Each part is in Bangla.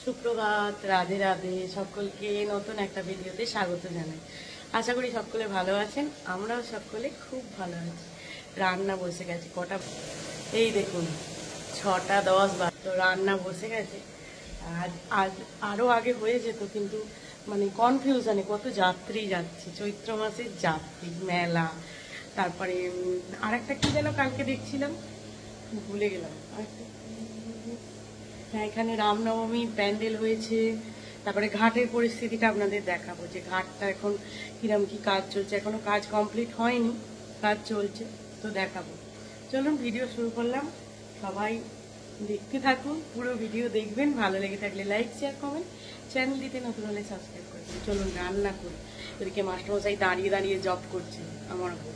সুপ্রভাত, রাধে রাধে। সকলকে নতুন একটা ভিডিওতে স্বাগত জানাই। আশা করি সকলে ভালো আছেন, আমরাও সকলে খুব ভালো আছি। রান্না বসে গেছে, কটা এই দেখুন 6:10 তো রান্না বসে গেছে। আজ আরও আগে হয়ে যেত, কিন্তু মানে কনফিউশনে কত যাত্রী যাচ্ছে, চৈত্র মাসের যাত্রী মেলা। তারপরে আর একটা কি যেন কালকে দেখছিলাম, ভুলে গেলাম। হ্যাঁ, এখানে রামনবমী প্যান্ডেল হয়েছে। তারপরে ঘাটের পরিস্থিতিটা আপনাদের দেখাবো, যে ঘাটটা এখন কিরম কি কাজ চলছে। এখনো কাজ কমপ্লিট হয়নি, কাজ চলছে, তো দেখাবো। চলুন ভিডিও শুরু করলাম, সবাই দেখতে থাকুন, পুরো ভিডিও দেখবেন। ভালো লেগে থাকলে লাইক, শেয়ার, কমেন্ট, চ্যানেলটিতে নতুন হলে সাবস্ক্রাইব করবেন। চলুন রান্না করি। এদিকে মাস্টারমশাই দাঁড়িয়ে দাঁড়িয়ে জব করছে আমার উপর।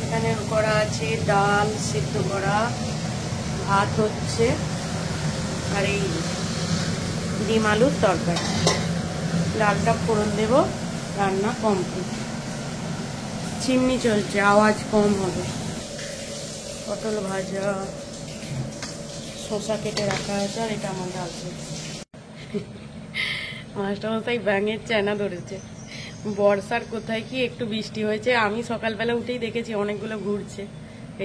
এখানে করা আছে ডাল সিদ্ধ করা, ভাত হচ্ছে, আর এই ডিম আলুর তরকারি। ডালটা ফোড়ন দেব, রান্না কমপ্লিট। চিমনি চলছে, আওয়াজ কম হবে। পটল ভাজা, শসা কেটে রাখা আছে, আর এটা আমার ডাল। মাস্টারমশাই ব্যাঙের চেনা ধরেছে। বর্ষার কোথায় কি একটু বৃষ্টি হয়েছে, আমি সকালবেলা উঠেই দেখেছি অনেকগুলো ঘুরছে।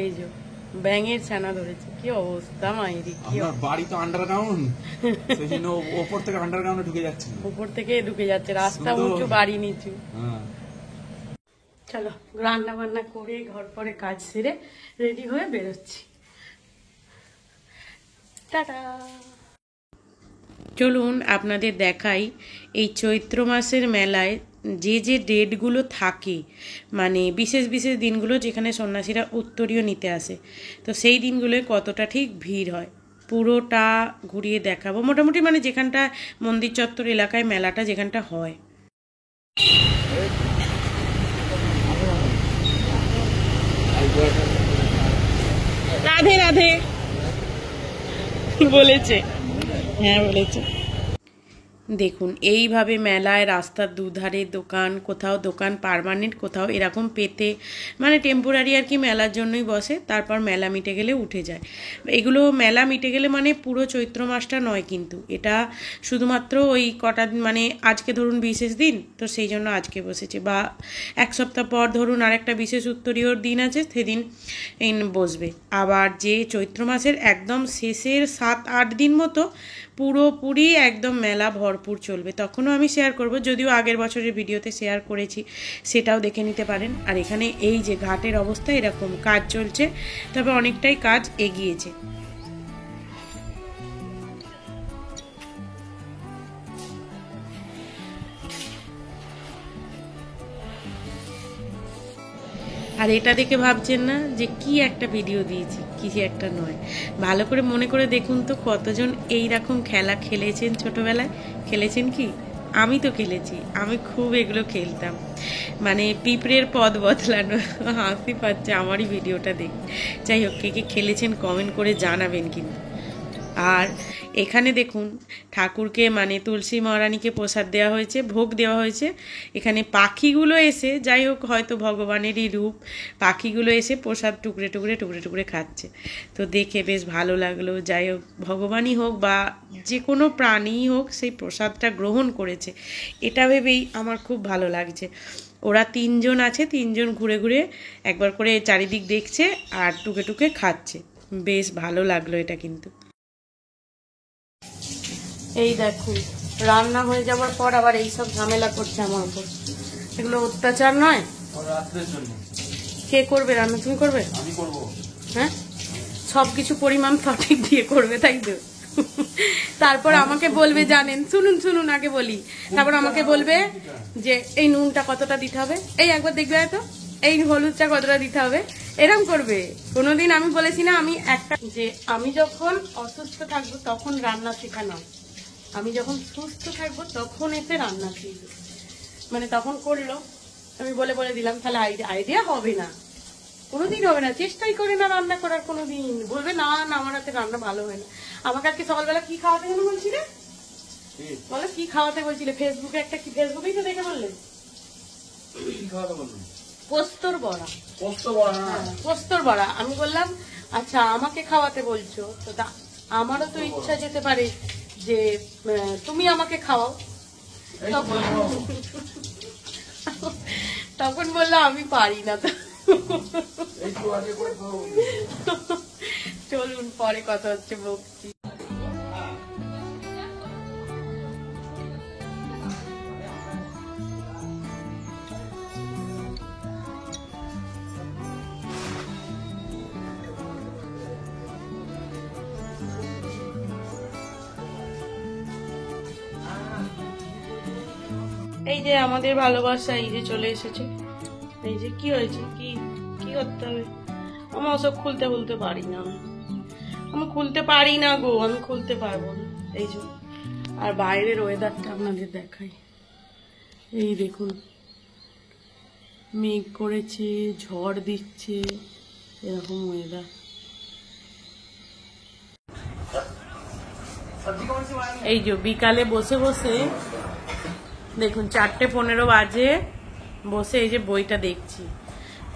এই যে ব্যাঙের ছানা ধরেছে, কি অবস্থা মাইরি। বাড়ি তো আন্ডারগ্রাউন্ড, সেজন্য উপর থেকে আন্ডারগ্রাউন্ডে ঢুকে যাচ্ছে, উপর থেকে ঢুকে যাচ্ছে, রাস্তা উঁচু বাড়ি নিচু। চলো রান্না বান্না করে ঘর পরে কাজ সেরে রেডি হয়ে বেরোচ্ছি। টাটা। চলুন আপনাদের দেখাই এই চৈত্র মাসের মেলায় যে যে ডেটগুলো থাকে, মানে বিশেষ বিশেষ দিনগুলো যেখানে সন্ন্যাসীরা উত্তরীয় নিতে আসে, তো সেই দিনগুলোয় কতটা ঠিক ভিড় হয় পুরোটা ঘুরিয়ে দেখাবো। মোটামুটি মানে যেখানটা মন্দির চত্বর এলাকায় মেলাটা যেখানটা হয়। রাধে রাধে বলেছে, হ্যাঁ বলেছে। দেখুন এইভাবে মেলায় রাস্তার দুধারে দোকান, কোথাও দোকান পার্মানেন্ট, কোথাও এরকম পেতে, মানে টেম্পোরারি আর কি, মেলার জন্যই বসে। তারপর মেলা মিটে গেলে উঠে যায়। এগুলো মেলা মিটে গেলে মানে পুরো চৈত্র মাসটা নয়, কিন্তু এটা শুধুমাত্র ওই কটা দিন, মানে আজকে ধরুন বিশেষ দিন, তো সেই জন্য আজকে বসেছে, বা এক সপ্তাহ পর ধরুন আরেকটা বিশেষ উত্তরীয়র দিন আছে, সেদিন বসবে। আবার যে চৈত্র মাসের একদম শেষের 7-8 দিন মতো পুরোপুরি একদম মেলা ভরপুর চলবে। তখনও আমি শেয়ার করব, যদিও আগের বছরের ভিডিওতে শেয়ার করেছি, সেটাও দেখে নিতে পারেন। আর এখানে এই যে ঘাটের অবস্থা এরকম, কাজ চলছে, তবে অনেকটাই কাজ এগিয়েছে। আর এটা দেখে ভাবছেন না যে কি একটা ভিডিও দিয়েছি, কি একটা নয়। ভালো করে মনে করে দেখুন তো, কতজন এইরকম খেলা খেলেছেন ছোটবেলায়। খেলেছেন কি? আমি তো খেলেছি, আমি খুব এগুলো খেলতাম, মানে পিঁপড়ের পদ বদলানো। হাসি পাচ্ছে আমারই ভিডিওটা দেখে। যাই হোক, কে কে খেলেছেন কমেন্ট করে জানাবেন কিন্তু। আর এখানে দেখুন ঠাকুরকে, মানে তুলসী মহারানীকে প্রসাদ দেওয়া হয়েছে, ভোগ দেওয়া হয়েছে। এখানে পাখিগুলো এসে, যাই হোক হয়তো ভগবানেরই রূপ, পাখিগুলো এসে প্রসাদ টুকরে টুকরে টুকরে টুকরে খাচ্ছে। তো দেখে বেশ ভালো লাগলো। যাই হোক, ভগবানই হোক বা যে কোনো প্রাণীই হোক, সেই প্রসাদটা গ্রহণ করেছে, এটা ভেবেই আমার খুব ভালো লাগছে। ওরা 3 জন আছে, 3 জন ঘুরে ঘুরে একবার করে চারিদিক দেখছে আর টুকে টুকে খাচ্ছে। বেশ ভালো লাগলো এটা কিন্তু। এই দেখুন রান্না হয়ে যাওয়ার পর আবার এইসব ঝামেলা করছে আমার উপর। এগুলো অত্যাচার নয়? কে করবে রান্না? তুমি করবে? আমি করব। হ্যাঁ, সবকিছু পরিমাণ সঠিক দিয়ে করবে, তাই তো? তারপর আমাকে বলবে, জানেন, শুনুন শুনুন আগে বলি, তারপর আমাকে বলবে যে এই নুনটা কতটা দিতে হবে, এই একবার দেখবে তো এই হলুদ চা কতটা দিতে হবে এরকম করবে। কোনোদিন আমি বলেছি না আমি একটা যে আমি যখন অসুস্থ থাকবো তখন রান্না শেখানো, আমি যখন সুস্থ থাকবো তখন এসে রান্না শিখবো, মানে তখন করলো আমি বলে বলে দিলাম, তাহলে আইডিয়া হবে না, কোনোদিন হবে না, চেষ্টাই করে না রান্না করার কোনোদিন, বলবে না না আমার হাতে রান্না ভালো হয় না। আমাকে আজকে সকালবেলা কি খাওয়াতে যেন বলছিলে, বলো কি খাওয়াতে বলছিলে, ফেসবুকে একটা কি, ফেসবুকেই তো দেখে বললে পোস্তর বড়া, পোস্তর বড়া। আমি বললাম আচ্ছা আমাকে খাওয়াতে বলছো তো, আমারও তো ইচ্ছা যেতে পারে যে তুমি আমাকে খাওয়াও। তখন বললাম আমি পারি না তো। চলুন পরে কথা হচ্ছে বকছি। এই যে আমাদের ভালোবাসা এই যে চলে এসেছে, এই যে কি হয়েছে, কি কি করতে হবে, আমি ওসব খুলতে পারি না, আমি খুলতে পারি না গো, আমি খুলতে পারবো না। এই যে আর বাইরের ওয়েদারটা আপনাদের দেখাই, এই দেখুন মেঘ করেছে, ঝড় দিচ্ছে, এরকম ওয়েদার। এই যে বিকালে বসে বসে দেখুন 4:15 বাজে, বসে এই যে বইটা দেখছি,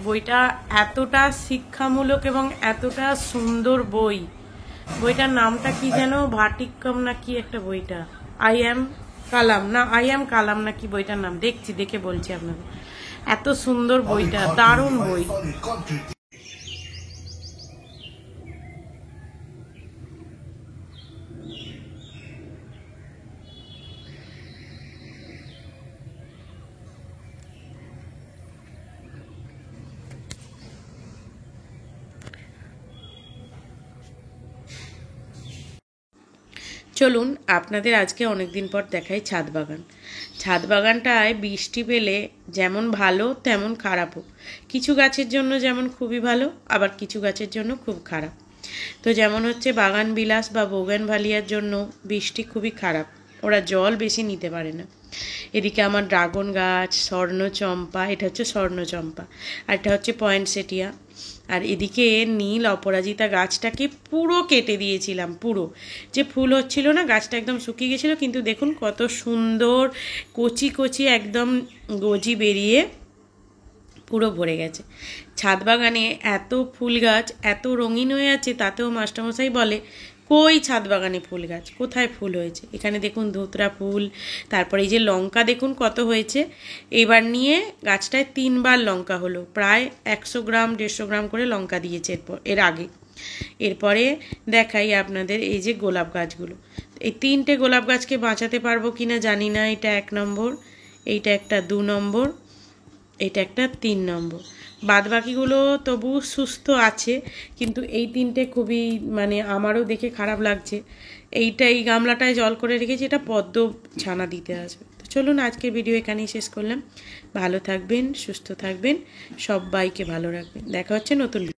বইটা এতটা শিক্ষামূলক এবং এতটা সুন্দর বই, বইটার নামটা কি যেন, ভাটিক্কম না কি একটা, বইটা আই এম কালাম না কি বইটার নাম, দেখছি দেখে বলছি আপনাদের, এত সুন্দর বইটা, দারুণ বই। চলুন আপনাদের আজকে অনেকদিন পর দেখাই ছাদ বাগান। ছাদ বাগানটায় বৃষ্টি পেলে যেমন ভালো তেমন খারাপও, কিছু গাছের জন্য যেমন খুবই ভালো, আবার কিছু গাছের জন্য খুব খারাপ। তো যেমন হচ্ছে বাগান বিলাস বা বোগেনভ্যালিয়ার জন্য বৃষ্টি খুবই খারাপ, ওরা জল বেশি নিতে পারে না। এদিকে আমার ড্রাগন গাছ, স্বর্ণচম্পা, এটা হচ্ছে স্বর্ণচম্পা, আর এটা হচ্ছে পয়েন্টসেটিয়া, আর এদিকে নীল অপরাজিতা গাছটাকে পুরো কেটে দিয়েছিলাম, পুরো যে ফুল হচ্ছিল না, গাছটা একদম শুকিয়ে গেছিলো, কিন্তু দেখুন কত সুন্দর কচি কচি একদম গজি বেরিয়ে পুরো ভরে গেছে। ছাদ বাগানে এত ফুল গাছ এত রঙিন হয়ে আছে, তাতেও মাস্টারমশাই বলে কই ছাদ বাগানে ফুল গাছ, কোথায় ফুল হয়েছে। এখানে দেখুন ধুতরা ফুল, তারপরে এই যে লঙ্কা দেখুন কত হয়েছে, এবার নিয়ে গাছটায় 3বার লঙ্কা হলো, প্রায় 100 গ্রাম 150 গ্রাম করে লঙ্কা দিয়েছে এর আগে। এরপরে দেখাই আপনাদের এই যে গোলাপ গাছগুলো, এই 3টে গোলাপ গাছকে বাঁচাতে পারবো কিনা জানি না, এটা 1 নম্বর, এইটা একটা 2 নম্বর, এটা একটা 3 নম্বর, বাদ বাকিগুলো তবু সুস্থ আছে, কিন্তু এই 3টে খুবই মানে আমারও দেখে খারাপ লাগছে। এইটা এই গামলাটায় জল করে রেখেছি, এটা পদ্ম ছানা দিতে আসবে। তো চলুন আজকের ভিডিও এখানেই শেষ করলাম, ভালো থাকবেন, সুস্থ থাকবেন, সবাইকে ভালো রাখবেন, দেখা হচ্ছে নতুন